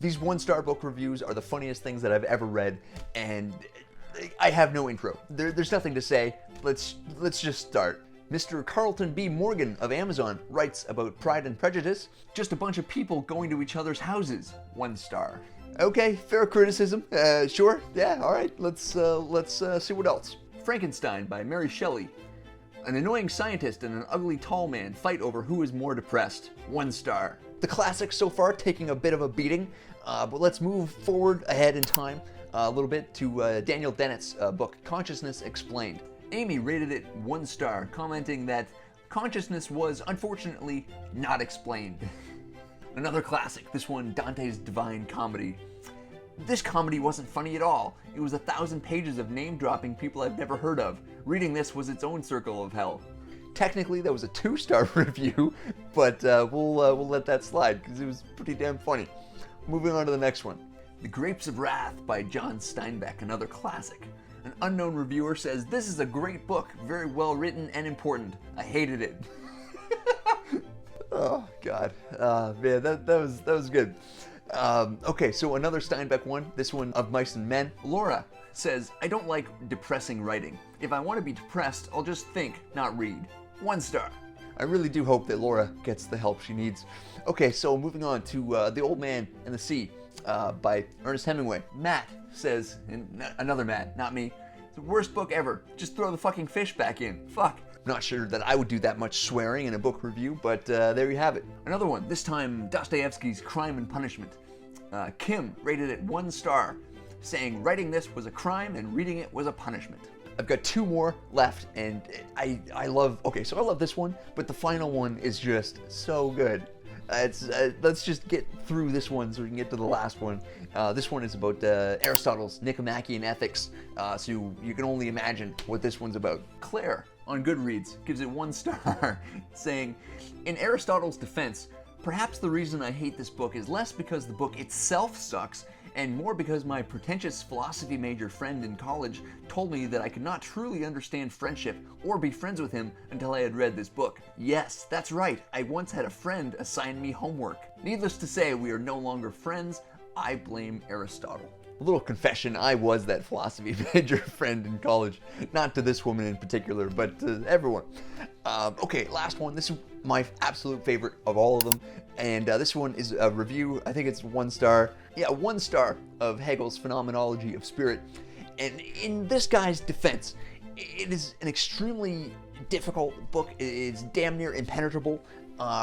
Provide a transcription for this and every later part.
These one-star book reviews are the funniest things that I've ever read, and I have no intro. There's nothing to say. Let's just start. Mr. Carlton B. Morgan of Amazon writes about Pride and Prejudice. Just a bunch of people going to each other's houses. 1 star. Okay, fair criticism. Sure. Yeah. All right. Let's see what else. Frankenstein by Mary Shelley. An annoying scientist and an ugly tall man fight over who is more depressed. 1 star. The classic so far taking a bit of a beating, but let's move forward ahead in time a little bit to Daniel Dennett's book, Consciousness Explained. Amy rated it 1 star, commenting that consciousness was unfortunately not explained. Another classic, this one Dante's Divine Comedy. This comedy wasn't funny at all. It was 1,000 pages of name-dropping people I've never heard of. Reading this was its own circle of hell. Technically, that was a 2-star review, but we'll let that slide because it was pretty damn funny. Moving on to the next one. The Grapes of Wrath by John Steinbeck, another classic. An unknown reviewer says, "This is a great book, very well written and important. I hated it." Oh, God. Man, that was good. Okay, so another Steinbeck one, this one of Mice and Men. Laura says, "I don't like depressing writing. If I want to be depressed, I'll just think, not read." 1 star. I really do hope that Laura gets the help she needs. Okay, so moving on to The Old Man and the Sea by Ernest Hemingway. Matt says, and another Matt, not me, "It's the worst book ever. Just throw the fucking fish back in. Fuck." Not sure that I would do that much swearing in a book review, but there you have it. Another one, this time Dostoevsky's Crime and Punishment. Kim rated it 1 star, saying writing this was a crime and reading it was a punishment. I've got 2 more left, and I love this one, but the final one is just so good. Let's just get through this one so we can get to the last one. This one is about Aristotle's Nicomachean Ethics, so you can only imagine what this one's about. Claire on Goodreads gives it 1 star, saying, "In Aristotle's defense, perhaps the reason I hate this book is less because the book itself sucks, and more because my pretentious philosophy major friend in college told me that I could not truly understand friendship or be friends with him until I had read this book. Yes, that's right, I once had a friend assign me homework. Needless to say, we are no longer friends. I blame Aristotle." A little confession, I was that philosophy major friend in college. Not to this woman in particular, but to everyone. Okay, last one. This is my absolute favorite of all of them. And this one is a review. I think it's 1 star. Yeah, 1 star of Hegel's Phenomenology of Spirit. And in this guy's defense, it is an extremely difficult book. It's damn near impenetrable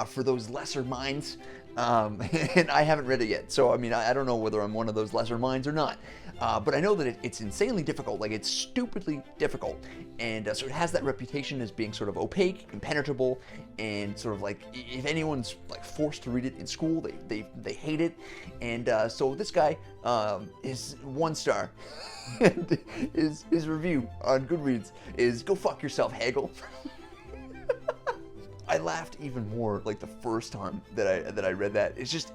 for those lesser minds. And I haven't read it yet, so I mean, I don't know whether I'm one of those lesser minds or not. But I know that it's insanely difficult, like it's stupidly difficult. And so it has that reputation as being sort of opaque, impenetrable, and sort of like, if anyone's like forced to read it in school, they hate it. And so this guy is 1 star. And his review on Goodreads is, "Go fuck yourself, Hegel." I laughed even more like the first time that I read that. It's just,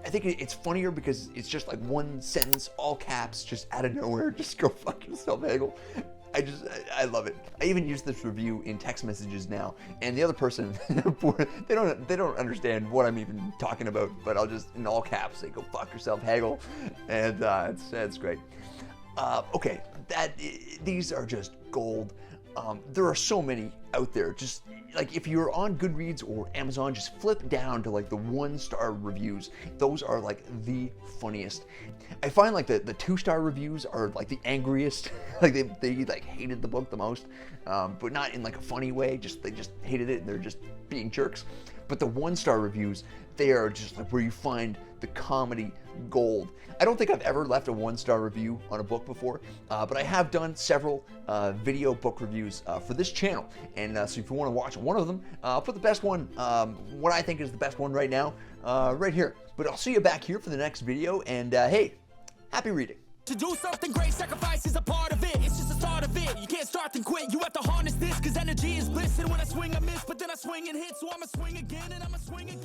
I think it's funnier because it's just like 1 sentence, all caps, just out of nowhere. Just "Go fuck yourself, Hegel." I love it. I even use this review in text messages now, and the other person, they don't understand what I'm even talking about, but I'll just in all caps say "Go fuck yourself, Hegel," and it's great. Okay, these are just gold. There are so many out there. Just like if you're on Goodreads or Amazon, just flip down to like the 1 star reviews. Those are like the funniest. I find like the 2 star reviews are like the angriest. Like they like hated the book the most, but not in like a funny way. They just hated it and they're just being jerks. But the 1 star reviews, they are just like where you find the comedy gold. I don't think I've ever left a 1 star review on a book before, but I have done several video book reviews for this channel. And so if you want to watch one of them, I'll put the best one, what I think is the best one right now, right here. But I'll see you back here for the next video, and hey, happy reading. To do something great, sacrifice is a part of it. It's just the start of it. You can't start and quit. You have to harness this, cause energy is bliss. And when I swing, I miss, but then I swing and hit. So I'ma swing again and I'ma swing again.